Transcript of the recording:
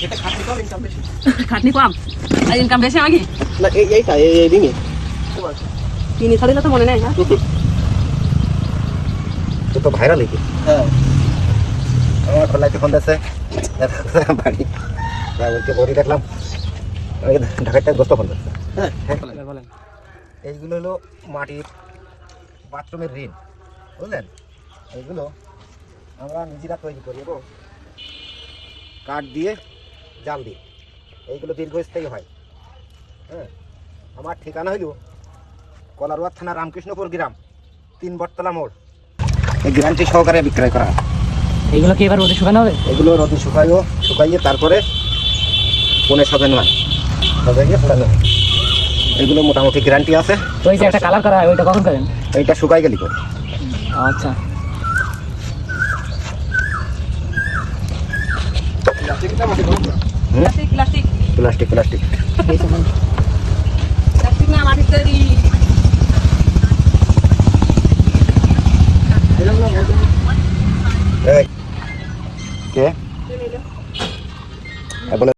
এটা খাটনি কম ইনকাম বেশি। খাটনি কম আর ইনকাম বেশি নাকি? না এইটা এই দিনে কিনে ছাড়িলে তো মনে নেই। হ্যাঁ তো ভাইরাল হয়েছে। হ্যাঁ আমার খোলাইতে ফোন দিচ্ছে বাড়ি বলছে বড়ি দেখলাম ঢাকার গোস্ত ফোন দিচ্ছে। হ্যাঁ বলেন। এইগুলো হলো মাটির বাথরুমের ঋণ, বুঝলেন? এইগুলো আমরা নিজেরা তৈরি করি এবং কাঠ দিয়ে জাল দিই। এইগুলো দীর্ঘস্থায়ী হয়। হ্যাঁ, আমার ঠিকানা হইল কলারোয়া থানা রামকৃষ্ণপুর গ্রাম 3 বটতলা মোড়। এই গ্রামটি সহকারে বিক্রয় করা হয়। এইগুলো কি এবার রোদে শুকানো হবে? এগুলো রোদে শুকাইয়ে তারপরে কোণে সাজানো হয়, সাজাইয়ে পোড়ানো হয়। এগুলো মোটামুটি গ্যারান্টি আছে। তো এই যে একটা কালার করা হয় ওইটা কখন করেন? এইটা শুকাই গেলি করে। আচ্ছা প্লাস্টিকটা মাটি গরম করা। প্লাস্টিক প্লাস্টিক প্লাস্টিক প্লাস্টিক না মাটির তৈরি।